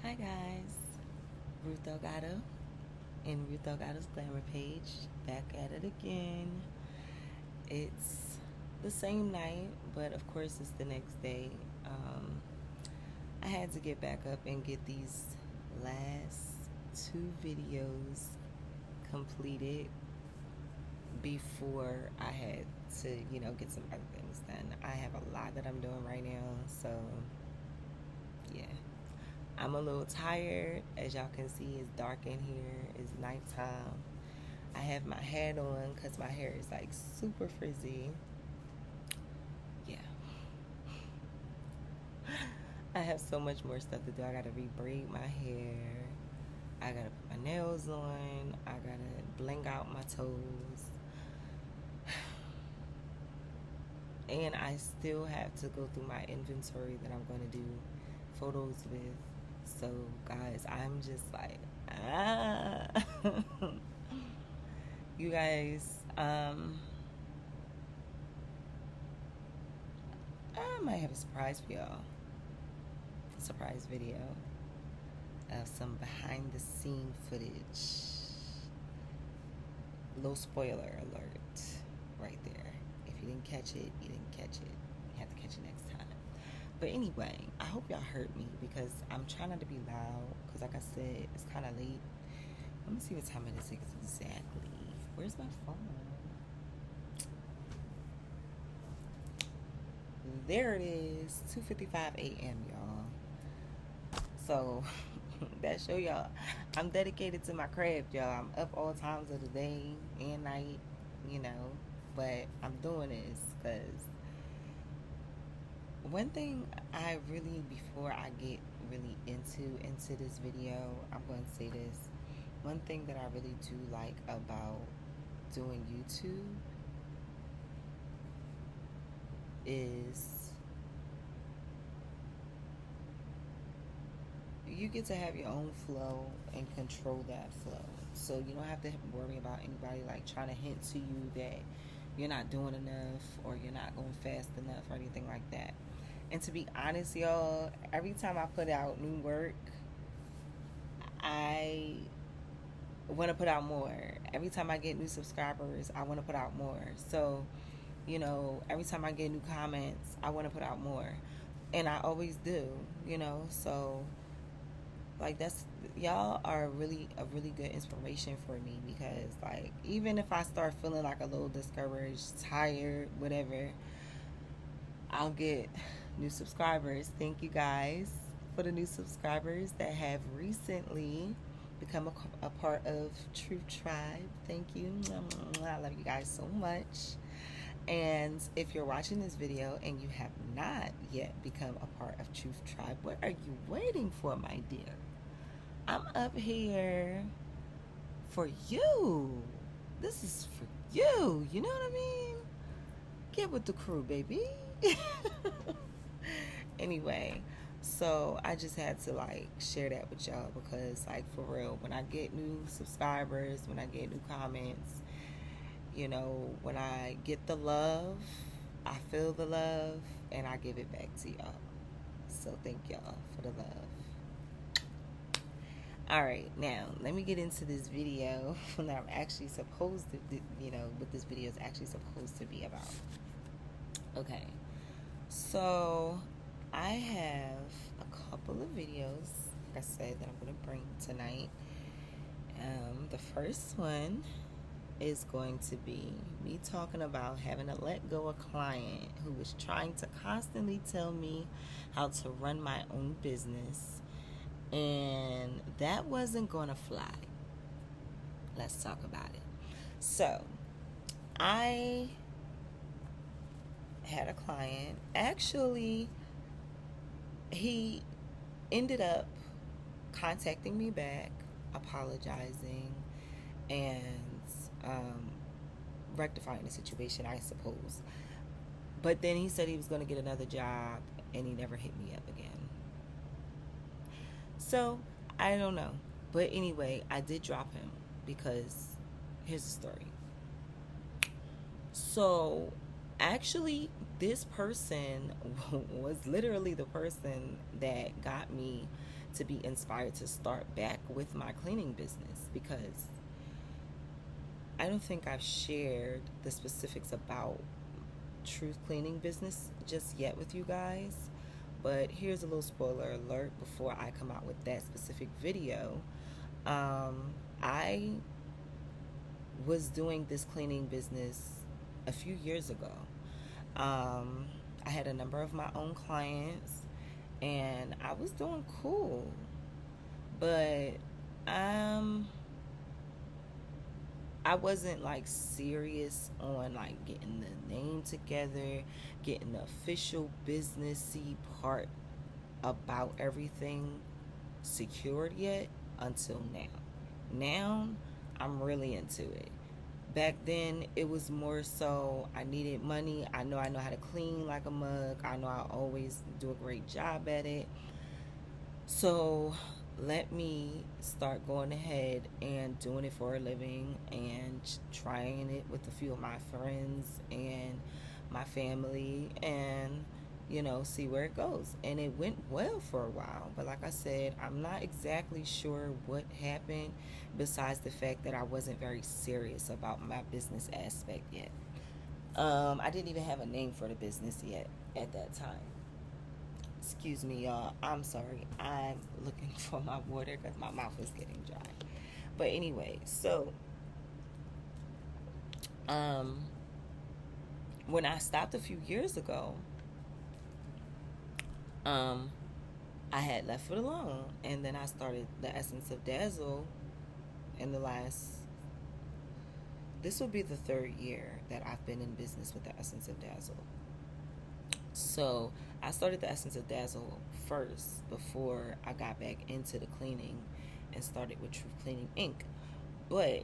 Hi guys, Ruth Delgado and Ruth Delgado's Glamour page, back at it again. It's the same night, but of course it's the next day. I had to get back up and get these last two videos completed before I had to, get some other things done. I have a lot that I'm doing right now, so yeah. I'm a little tired. As y'all can see, it's dark in here. It's nighttime. I have my hat on because my hair is like super frizzy. Yeah. I have so much more stuff to do. I gotta re-braid my hair. I gotta put my nails on. I gotta bling out my toes. And I still have to go through my inventory that I'm gonna do photos with. So guys, I'm just like, you guys, I might have a surprise for y'all. A surprise video of some behind the scene footage. Low spoiler alert right there. If you didn't catch it, you didn't catch it. You have to catch it next time. But anyway, I hope y'all heard me because I'm trying not to be loud because like I said, it's kind of late. Let me see what time it is exactly. Where's my phone? There it is, 2:55 a.m. y'all. So that show y'all I'm dedicated to my craft, y'all. I'm up all times of the day and night, but I'm doing this because one thing I really, before I get really into this video, I'm going to say this. One thing that I really do like about doing YouTube is you get to have your own flow and control that flow. So you don't have to worry about anybody like trying to hint to you that you're not doing enough or you're not going fast enough or anything like that. And to be honest, y'all, every time I put out new work, I want to put out more. Every time I get new subscribers, I want to put out more. So, every time I get new comments, I want to put out more. And I always do, so like that's y'all are a really good inspiration for me because like even if I start feeling like a little discouraged, tired, whatever, I'll get new subscribers. Thank you guys for the new subscribers that have recently become a part of Truth Tribe. Thank you. I love you guys so much. And if you're watching this video and you have not yet become a part of Truth Tribe, what are you waiting for, my dear? I'm up here for you. This is for you. You know what I mean? Get with the crew, baby. Anyway, so I just had to like share that with y'all because like for real, when I get new subscribers, when I get new comments, when I get the love, I feel the love and I give it back to y'all. So thank y'all for the love. All right, now let me get into this video that I'm actually supposed to, what this video is actually supposed to be about. Okay, so I have a couple of videos, like I said, that I'm going to bring tonight. The first one is going to be me talking about having to let go a client who was trying to constantly tell me how to run my own business, and that wasn't going to fly. Let's talk about it. So, I had a client. Actually, he ended up contacting me back, apologizing, and rectifying the situation, I suppose. But then he said he was going to get another job, and he never hit me up again. So, I don't know. But anyway, I did drop him because here's the story. So, actually, this person was literally the person that got me to be inspired to start back with my cleaning business, because I don't think I've shared the specifics about Truth Cleaning business just yet with you guys. But here's a little spoiler alert before I come out with that specific video. I was doing this cleaning business a few years ago. I had a number of my own clients and I was doing cool. But I wasn't like serious on like getting the name together, getting the official businessy part about everything secured yet until now. Now I'm really into it. Back then it was more so I needed money. I know how to clean like a mug. I know I always do a great job at it. So let me start going ahead and doing it for a living and trying it with a few of my friends and my family, and see where it goes. And it went well for a while, but like I said, I'm not exactly sure what happened besides the fact that I wasn't very serious about my business aspect yet. I didn't even have a name for the business yet at that time. Excuse me, y'all. I'm sorry. I'm looking for my water because my mouth is getting dry. But anyway, so when I stopped a few years ago, I had left it alone, and then I started the Essence of Dazzle in the last. This will be the 3rd year that I've been in business with the Essence of Dazzle. So I started the Essence of Dazzle first before I got back into the cleaning and started with Truth Cleaning Inc. But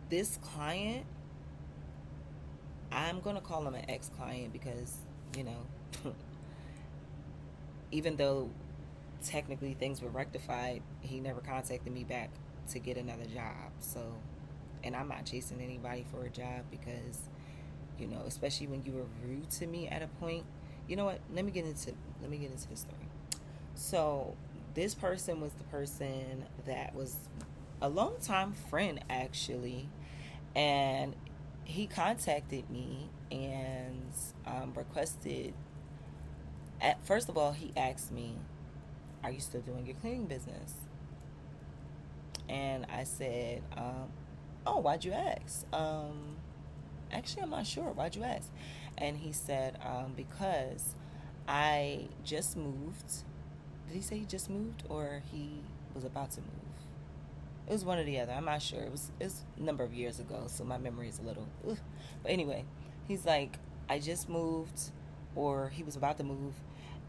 this client, I'm gonna call him an ex-client because even though technically things were rectified, he never contacted me back to get another job. So, and I'm not chasing anybody for a job because especially when you were rude to me at a point. You know what? Let me get into the story. So this person was the person that was a longtime friend actually, and he contacted me and requested. First of all, he asked me, "Are you still doing your cleaning business?" And I said, "Oh, why'd you ask?" Actually, I'm not sure. Why'd you ask? And he said, because I just moved. Did he say he just moved or he was about to move? It was one or the other. I'm not sure. It was a number of years ago, so my memory is a little. Ugh. But anyway, he's like, I just moved, or he was about to move,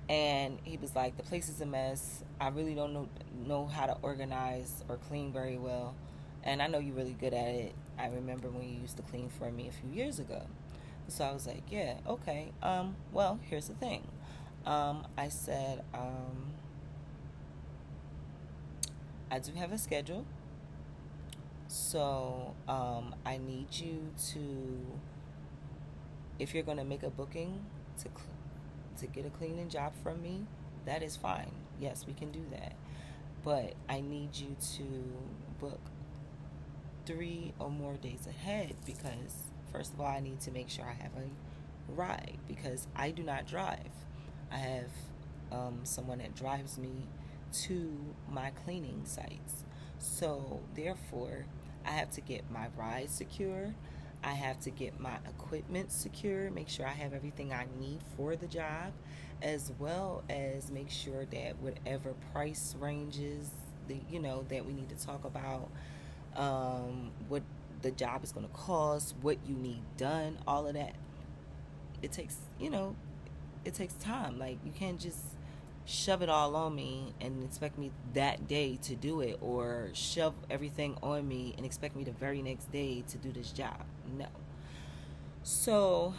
and he was like, the place is a mess. I really don't know how to organize or clean very well, and I know you're really good at it. I remember when you used to clean for me a few years ago. So I was like, yeah, okay. Well, here's the thing. I said, I do have a schedule. So I need you to, if you're going to make a booking to get a cleaning job from me, that is fine. Yes, we can do that. But I need you to book 3 or more days ahead, because first of all, I need to make sure I have a ride, because I do not drive. I have someone that drives me to my cleaning sites. So therefore, I have to get my ride secure. I have to get my equipment secure, make sure I have everything I need for the job, as well as make sure that whatever price ranges that we need to talk about, what the job is going to cost, what you need done, all of that. It takes time. Like, you can't just shove it all on me and expect me that day to do it, or shove everything on me and expect me the very next day to do this job. No. So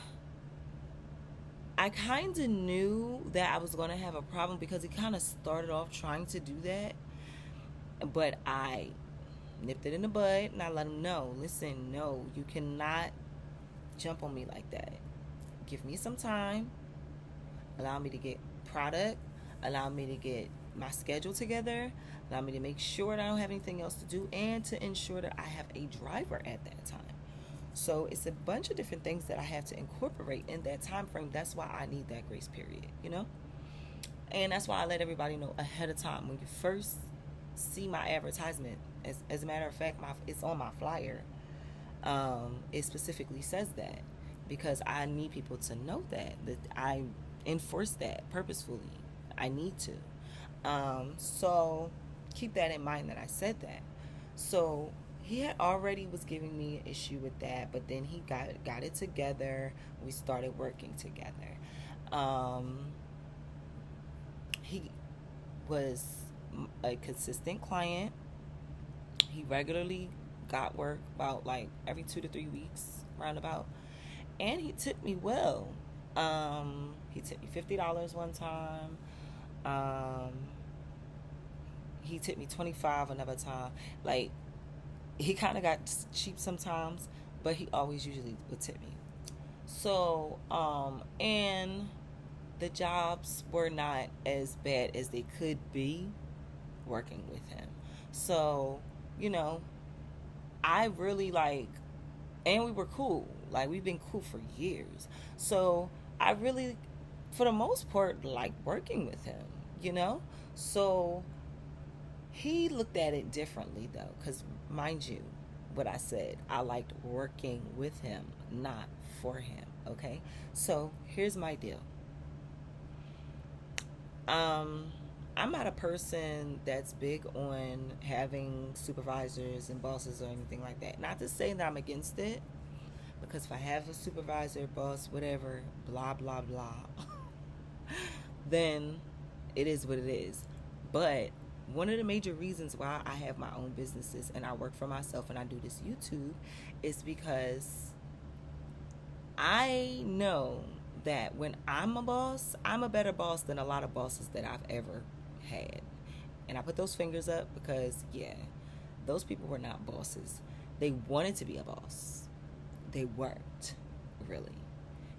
I kind of knew that I was going to have a problem, because he kind of started off trying to do that, but I nipped it in the bud and I let him know, listen, no, you cannot jump on me like that. Give me some time. allow me to get product, allow me to get my schedule together, allow me to make sure that I don't have anything else to do, and to ensure that I have a driver at that time. So it's a bunch of different things that I have to incorporate in that time frame. That's why I need that grace period, you know? And that's why I let everybody know ahead of time. When you first see my advertisement, as a matter of fact, it's on my flyer. It specifically says that because I need people to know that I enforce that purposefully. I need to. So keep that in mind that I said that. So he had already was giving me an issue with that, but then he got it together. We started working together. He was a consistent client. He regularly got work about like every 2 to 3 weeks, roundabout, and he tipped me well. He tipped me $50 one time. He tipped me $25 another time. Like, he kind of got cheap sometimes, but he always usually would tip me. So, and the jobs were not as bad as they could be working with him. So, you know, I really like, and we were cool. Like, we've been cool for years. So I really, for the most part, like working with him, you know? So he looked at it differently, though, because mind you, what I said, I liked working with him, not for him, okay? So here's my deal. I'm not a person that's big on having supervisors and bosses or anything like that. Not to say that I'm against it, because if I have a supervisor, boss, whatever, blah, blah, blah, then it is what it is. But one of the major reasons why I have my own businesses and I work for myself and I do this YouTube is because I know that when I'm a boss, I'm a better boss than a lot of bosses that I've ever had. And I put those fingers up because, yeah, those people were not bosses. They wanted to be a boss. They weren't, really.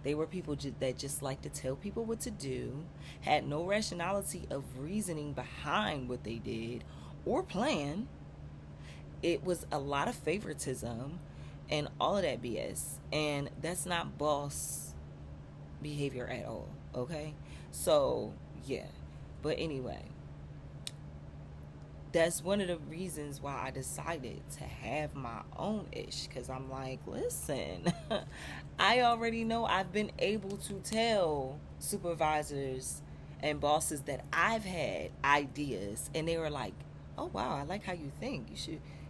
They were people that just like to tell people what to do, had no rationality of reasoning behind what they did or plan. It was a lot of favoritism and all of that BS. And that's not boss behavior at all, okay? So, yeah. But anyway, that's one of the reasons why I decided to have my own ish, because I'm like, listen, I already know I've been able to tell supervisors and bosses that I've had ideas, and they were like, oh wow, I like how you think.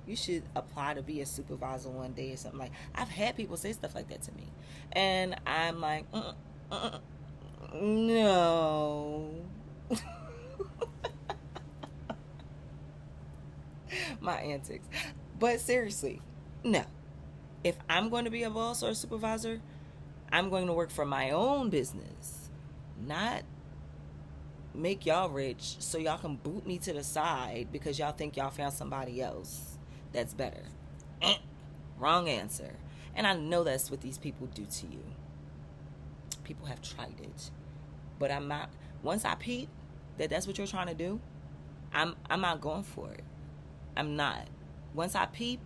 You should apply to be a supervisor one day or something. Like, I've had people say stuff like that to me, and I'm like, no. My antics. But seriously, no. If I'm going to be a boss or a supervisor, I'm going to work for my own business, not make y'all rich so y'all can boot me to the side because y'all think y'all found somebody else that's better. Wrong answer. And I know that's what these people do to you. People have tried it. But I'm not, once I peep that that's what you're trying to do, I'm not going for it. I'm not. Once I peep,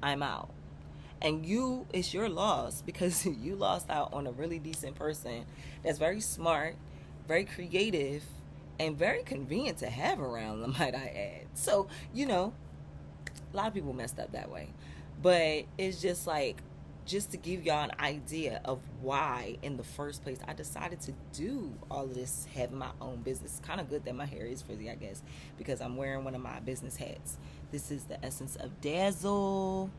I'm out. And it's your loss because you lost out on a really decent person that's very smart, very creative, and very convenient to have around, might I add. So, a lot of people messed up that way. But it's just like, just to give y'all an idea of why, in the first place, I decided to do all of this, having my own business. It's kind of good that my hair is frizzy, I guess, because I'm wearing one of my business hats. This is the Essence of Dazzle.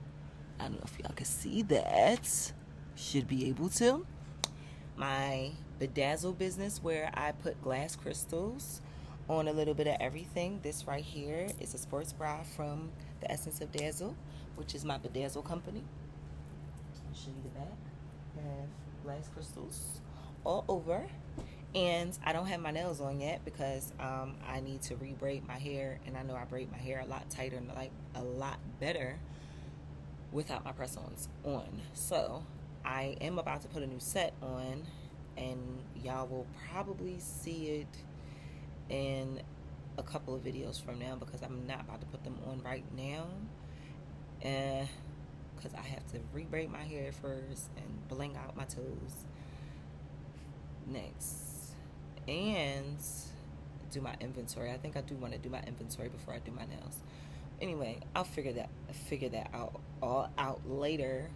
I don't know if y'all can see that. Should be able to. My Bedazzle business, where I put glass crystals on a little bit of everything. This right here is a sports bra from the Essence of Dazzle, which is my Bedazzle company. Show you the back. I have glass crystals all over, and I don't have my nails on yet because I need to re-braid my hair, and I know I braid my hair a lot tighter and like a lot better without my press-ons on. So I am about to put a new set on, and y'all will probably see it in a couple of videos from now, because I'm not about to put them on right now, and because I have to re-braid my hair first and bling out my toes next, and do my inventory. I think I do want to do my inventory before I do my nails. Anyway, I'll figure that out all out later.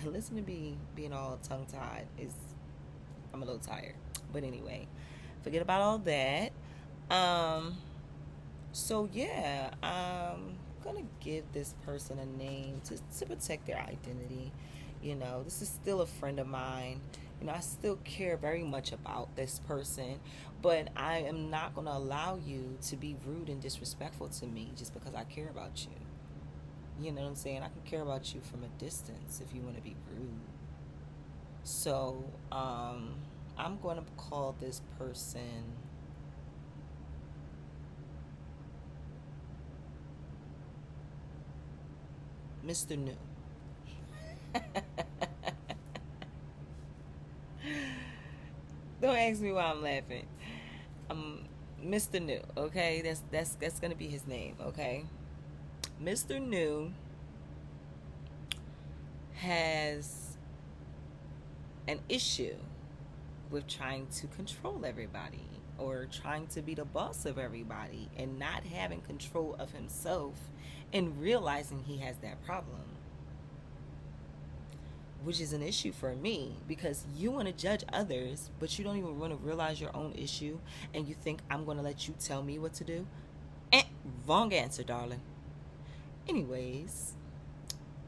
Listen to me being all tongue tied is, I'm a little tired. But anyway, forget about all that. So yeah, I'm gonna give this person a name to protect their identity. This is still a friend of mine. I still care very much about this person, but I am not gonna allow you to be rude and disrespectful to me just because I care about you. You know what I'm saying? I can care about you from a distance if you want to be rude. So, I'm going to call this person Mr. New. Don't ask me why I'm laughing. Mr. New, okay? That's gonna be his name, okay? Mr. New has an issue with trying to control everybody, or trying to be the boss of everybody, and not having control of himself, and realizing he has that problem, which is an issue for me, because you want to judge others, but you don't even want to realize your own issue, and you think I'm going to let you tell me what to do. Wrong answer, darling. Anyways,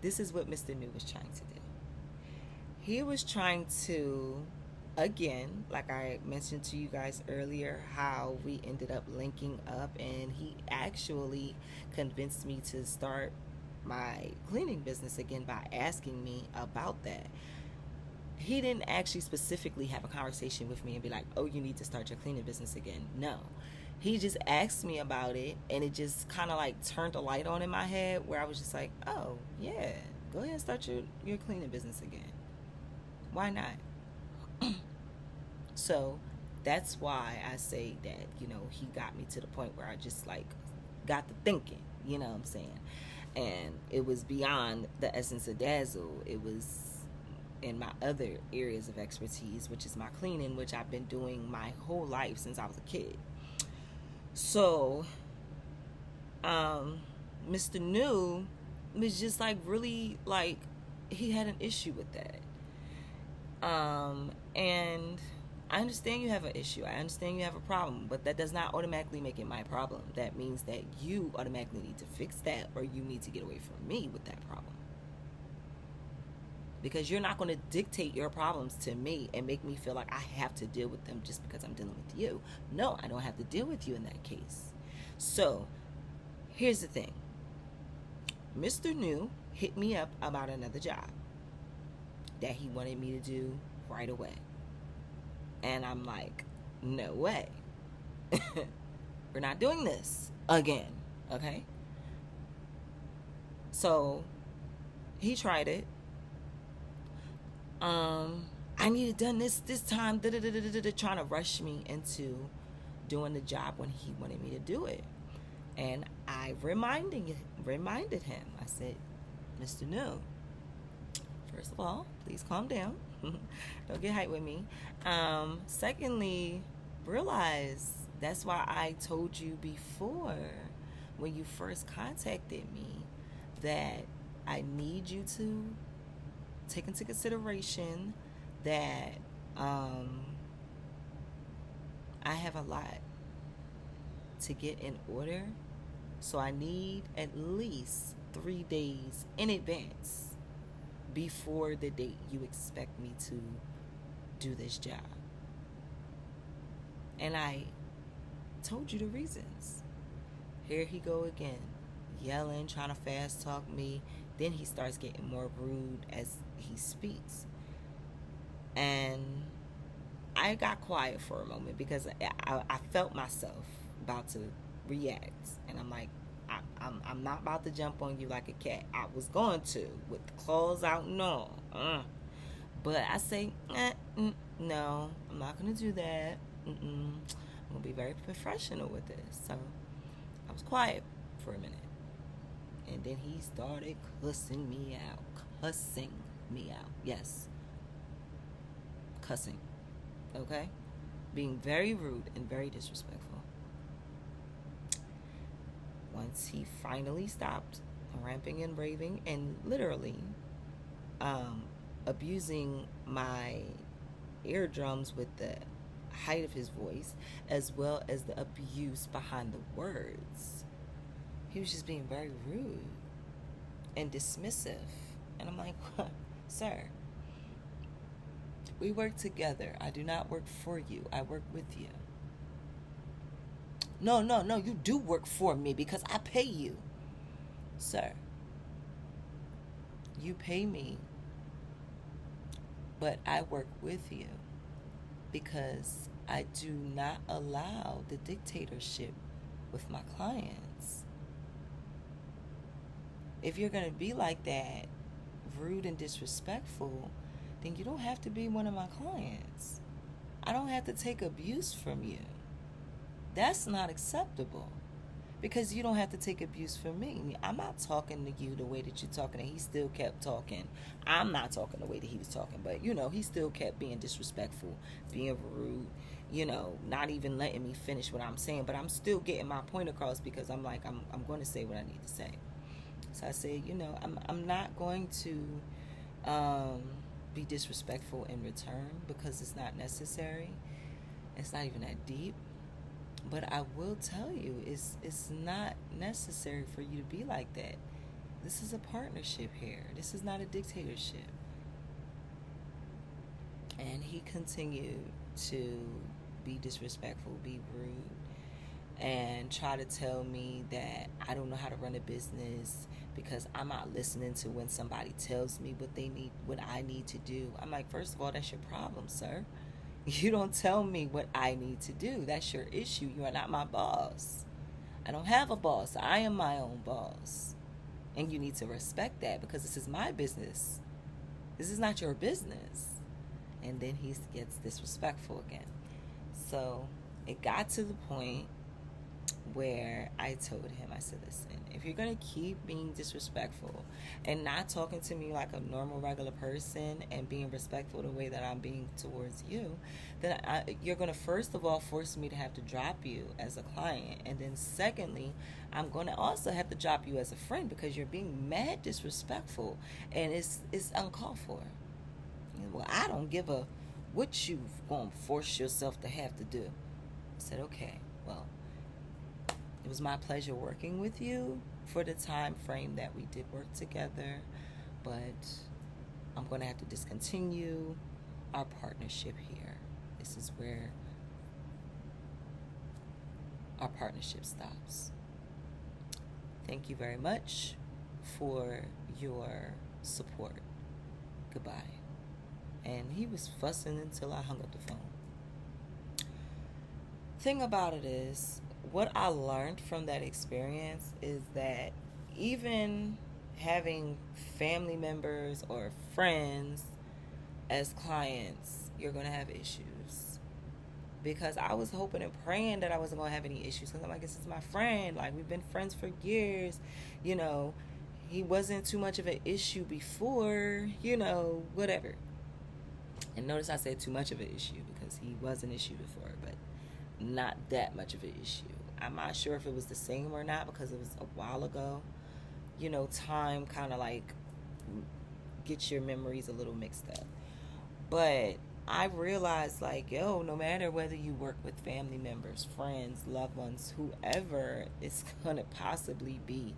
this is what Mr. New was trying to do. He was trying to, again, like I mentioned to you guys earlier, how we ended up linking up, and he actually convinced me to start my cleaning business again by asking me about that. He didn't actually specifically have a conversation with me and be like, oh, you need to start your cleaning business again. No. He just asked me about it, and it just kind of like turned a light on in my head, where I was just like, oh, yeah, go ahead and start your cleaning business again. Why not? So that's why I say that, he got me to the point where I just like got to thinking, you know what I'm saying? And it was beyond the essence of Dazzle. It was in my other areas of expertise, which is my cleaning, which I've been doing my whole life since I was a kid. So, Mr. New was just like really like, he had an issue with that. And I understand you have an issue. I understand you have a problem, but that does not automatically make it my problem. That means that you automatically need to fix that, or you need to get away from me with that problem. Because you're not going to dictate your problems to me and make me feel like I have to deal with them just because I'm dealing with you. No, I don't have to deal with you in that case. So, here's the thing. Mr. New hit me up about another job that he wanted me to do right away. And I'm like, no way. We're not doing this again, okay? So, he tried it. I need it done this time, trying to rush me into doing the job when he wanted me to do it. And I reminded him. I said, Mr. New, first of all, please calm down. Don't get hyped with me. Secondly, realize that's why I told you before, when you first contacted me, that I need you to take into consideration that I have a lot to get in order. So I need at least 3 days in advance before the date you expect me to do this job. And I told you the reasons. Here he go again, yelling, trying to fast talk me. Then he starts getting more rude as he speaks. And I got quiet for a moment because I felt myself about to react. And I'm like, I'm not about to jump on you like a cat. I was going to, with the claws out and all. But I say, No, I'm not going to do that. I'm going to be very professional with this. So I was quiet for a minute. And then he started cussing me out. Cussing me out. Yes. Cussing. Okay? Being very rude and very disrespectful. Once he finally stopped ramping and raving and literally abusing my eardrums with the height of his voice, as well as the abuse behind the words, he was just being very rude and dismissive. And I'm like, sir, we work together. I do not work for you. I work with you. No, you do work for me because I pay you. Sir, you pay me, but I work with you because I do not allow the dictatorship with my clients. If you're going to be like that, rude and disrespectful, then you don't have to be one of my clients. I don't have to take abuse from you. That's not acceptable, because you don't have to take abuse from me. I'm not talking to you the way that you're talking, and he still kept talking. I'm not talking the way that he was talking, but he still kept being disrespectful, being rude, not even letting me finish what I'm saying. But I'm still getting my point across, because I'm like, I'm going to say what I need to say. So I said, I'm not going to be disrespectful in return, because it's not necessary. It's not even that deep. But I will tell you, it's not necessary for you to be like that. This is a partnership here. This is not a dictatorship. And he continued to be disrespectful, be rude, and try to tell me that I don't know how to run a business because I'm not listening to when somebody tells me what I need to do. I'm like, first of all, that's your problem, sir. You don't tell me what I need to do. That's your issue. You are not my boss. I don't have a boss. I am my own boss. And you need to respect that, because this is my business. This is not your business. And then he gets disrespectful again. So it got to the point where I told him, I said, listen, if you're going to keep being disrespectful and not talking to me like a normal, regular person and being respectful the way that I'm being towards you, then you're going to, first of all, force me to have to drop you as a client. And then secondly, I'm going to also have to drop you as a friend, because you're being mad disrespectful and it's uncalled for. Well, I don't give a what you've going to force yourself to have to do. I said, okay, well, it was my pleasure working with you for the time frame that we did work together, but I'm going to have to discontinue our partnership here. This is where our partnership stops. Thank you very much for your support. Goodbye. And he was fussing until I hung up the phone. Thing about it is, what I learned from that experience is that even having family members or friends as clients, you're going to have issues. Because I was hoping and praying that I wasn't going to have any issues, because I'm like, this is my friend. Like, we've been friends for years. He wasn't too much of an issue before, whatever. And notice I said too much of an issue, because he was an issue before, but not that much of an issue. I'm not sure if it was the same or not, because it was a while ago. Time kind of like gets your memories a little mixed up. But I realized, like, no matter whether you work with family members, friends, loved ones, whoever, it's going to possibly be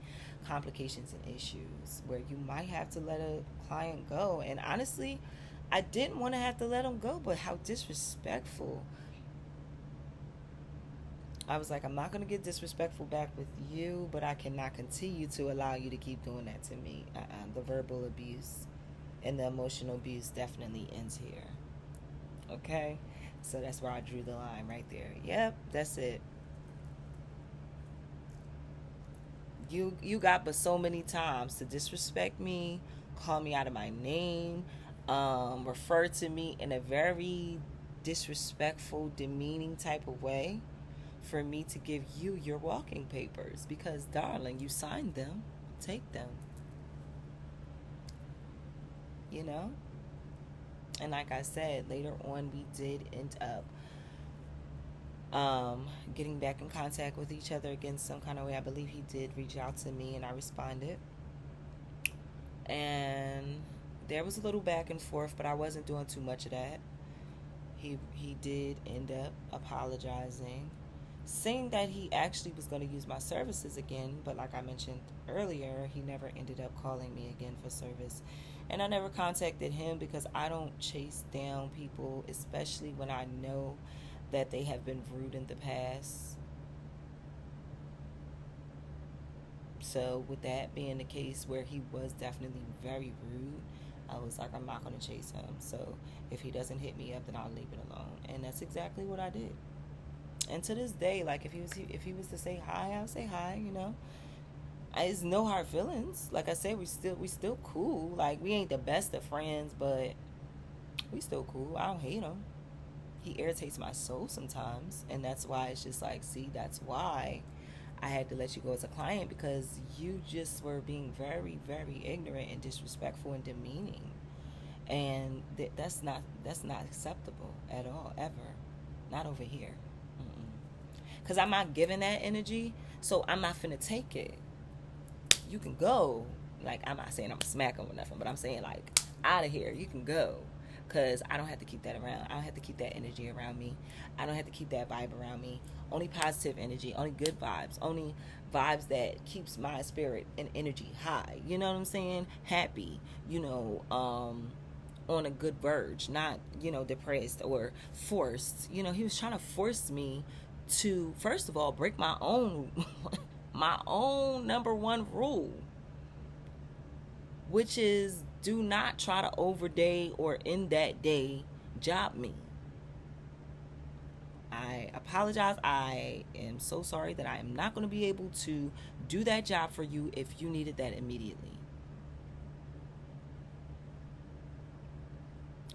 complications and issues where you might have to let a client go. And honestly, I didn't want to have to let him go, but how disrespectful. I was like, I'm not going to get disrespectful back with you, but I cannot continue to allow you to keep doing that to me. The verbal abuse and the emotional abuse definitely ends here. Okay? So that's where I drew the line right there. Yep, that's it. You got but so many times to disrespect me, call me out of my name, refer to me in a very disrespectful, demeaning type of way for me to give you your walking papers because, darling, you signed them. Take them. You know? And like I said, later on, we did end up getting back in contact with each other again some kind of way. I believe he did reach out to me and I responded. And there was a little back and forth, but I wasn't doing too much of that. He did end up apologizing, saying that he actually was going to use my services again, but like I mentioned earlier, he never ended up calling me again for service. And I never contacted him because I don't chase down people, especially when I know that they have been rude in the past. So with that being the case where he was definitely very rude, I was like, I'm not going to chase him. So if he doesn't hit me up, then I'll leave it alone. And that's exactly what I did. And to this day, like if he was to say hi, I'll say hi. You know, it's no hard feelings. Like I said, we still cool. Like we ain't the best of friends, but we still cool. I don't hate him. He irritates my soul sometimes, and that's why it's just like, see, that's why I had to let you go as a client, because you just were being very, very ignorant and disrespectful and demeaning, and that's not acceptable at all, ever, not over here, because I'm not giving that energy, so I'm not finna take it. You can go. Like, I'm not saying I'm gonna smack him or nothing, but I'm saying, like, out of here, you can go. Because I don't have to keep that around. I don't have to keep that energy around me. I don't have to keep that vibe around me. Only positive energy, only good vibes, only vibes that keeps my spirit and energy high. You know what I'm saying? Happy, on a good verge, not, depressed or forced. He was trying to force me to, first of all, break my own my own number one rule, which is do not try to overday or in that day job me. I apologize. I am so sorry that I am not going to be able to do that job for you if you needed that immediately.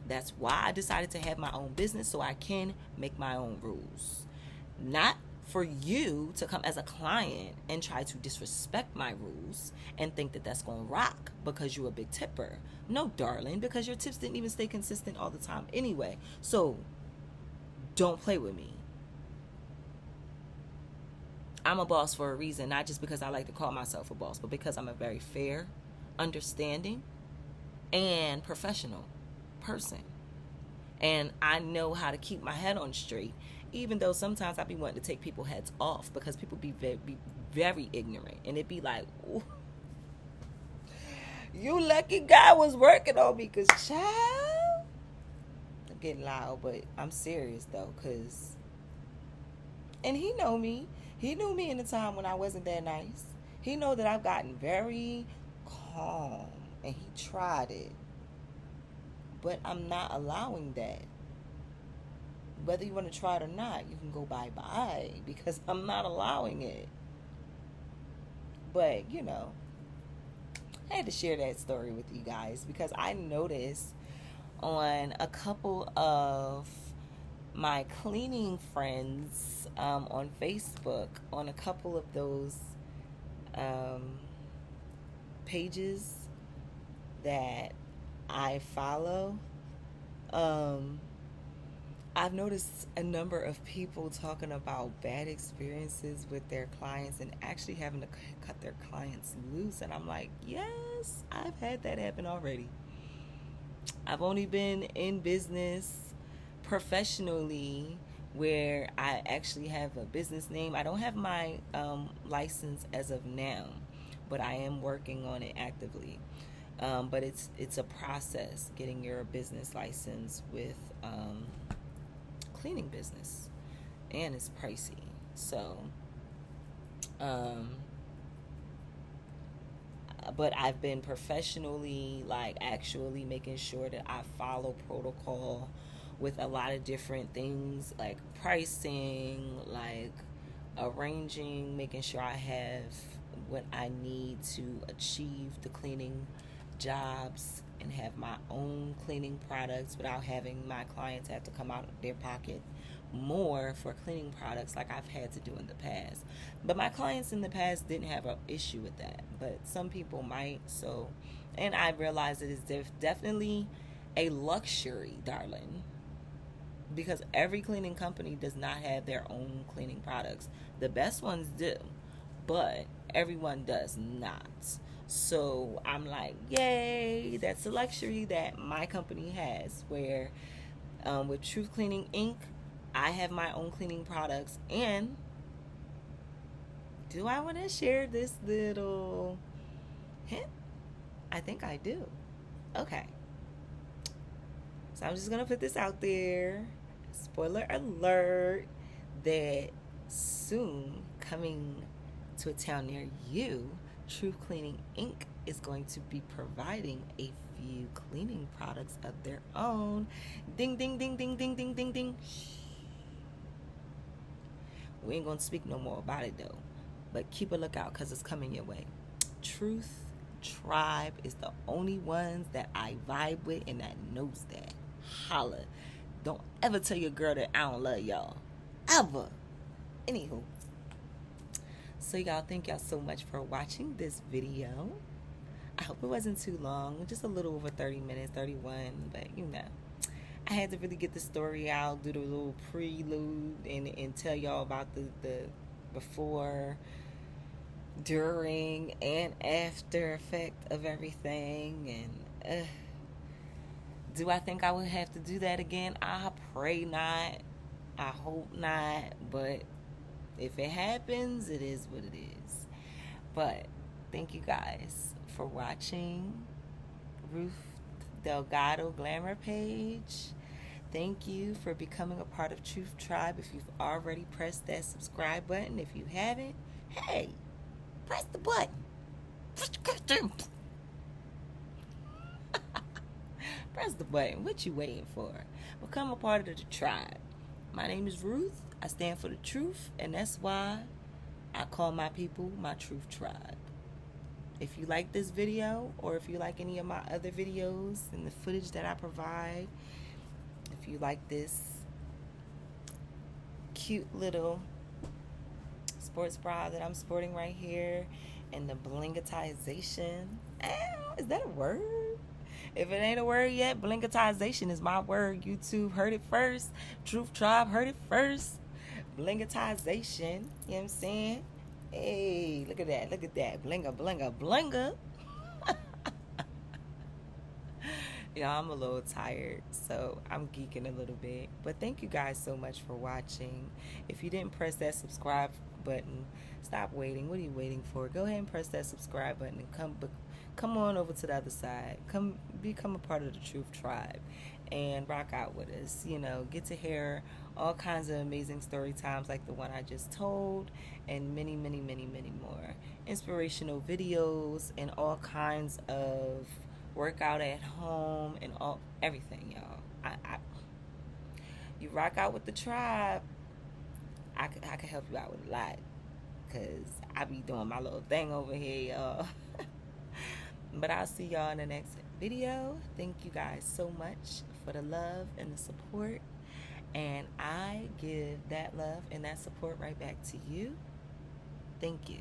That's why I decided to have my own business, so I can make my own rules. Not for you to come as a client and try to disrespect my rules and think that that's going to rock because you're a big tipper. No, darling, because your tips didn't even stay consistent all the time anyway. So don't play with me. I'm a boss for a reason, not just because I like to call myself a boss, but because I'm a very fair, understanding, and professional person. And I know how to keep my head on straight, even though sometimes I be wanting to take people's heads off because people be very ignorant. And it be like, ooh, you lucky God was working on me, because, child, I'm getting loud, but I'm serious, though, because, and he know me. He knew me in the time when I wasn't that nice. He know that I've gotten very calm, and he tried it. But I'm not allowing that. Whether you want to try it or not, you can go bye-bye, because I'm not allowing it. But, I had to share that story with you guys because I noticed on a couple of my cleaning friends on Facebook, on a couple of those pages that I follow, I've noticed a number of people talking about bad experiences with their clients and actually having to cut their clients loose. And I'm like, yes, I've had that happen already. I've only been in business professionally where I actually have a business name. I don't have my license as of now, but I am working on it actively. But it's a process getting your business license with cleaning business, and it's pricey. So but I've been professionally, like, actually making sure that I follow protocol with a lot of different things, like pricing, like arranging, making sure I have what I need to achieve the cleaning jobs and have my own cleaning products without having my clients have to come out of their pocket more for cleaning products like I've had to do in the past. But my clients in the past didn't have an issue with that, but some people might. So, and I realize it is definitely a luxury, darling, because every cleaning company does not have their own cleaning products. The best ones do, but everyone does not. So I'm like, yay, that's a luxury that my company has. Where with Truth Cleaning Inc., I have my own cleaning products. And do I want to share this little hint? I think I do. Okay. So I'm just going to put this out there. Spoiler alert, that soon coming to a town near you, Truth Cleaning Inc. is going to be providing a few cleaning products of their own. Ding, ding, ding, ding, ding, ding, ding, ding. Shh. We ain't going to speak no more about it though. But keep a lookout because it's coming your way. Truth Tribe is the only ones that I vibe with and that knows that. Holla. Don't ever tell your girl that I don't love y'all. Ever. Anywho. So y'all, thank y'all so much for watching this video. I hope it wasn't too long. Just a little over 30 minutes, 31. But you know, I had to really get the story out, do the little prelude, and tell y'all about the before, during, and after effect of everything. And do I think I would have to do that again? I pray not. I hope not. But if it happens, it is what it is. But thank you guys for watching Ruth Delgado Glamour Page. Thank you for becoming a part of Truth Tribe. If you've already pressed that subscribe button, if you haven't, hey, press the button. Press the button. What you waiting for? Become a part of the tribe. My name is Ruth. I stand for the truth, and that's why I call my people my Truth Tribe. If you like this video, or if you like any of my other videos and the footage that I provide, if you like this cute little sports bra that I'm sporting right here, and the blingatization, is that a word? If it ain't a word yet, blingatization is my word. YouTube heard it first. Truth Tribe heard it first. Blingatization. You know what I'm saying? Hey, look at that. Look at that. Blinga, blinga, blinga. Y'all, I'm a little tired, so I'm geeking a little bit. But thank you guys so much for watching. If you didn't press that subscribe button, stop waiting. What are you waiting for? Go ahead and press that subscribe button and come on over to the other side. Come become a part of the Truth Tribe and rock out with us. You know, get to hear all kinds of amazing story times like the one I just told, and many, many, many, many more inspirational videos and all kinds of workout at home and everything, y'all. You rock out with the tribe. I can help you out with a lot, because I be doing my little thing over here, y'all. But I'll see y'all in the next video. Thank you guys so much for the love and the support, and I give that love and that support right back to you. Thank you.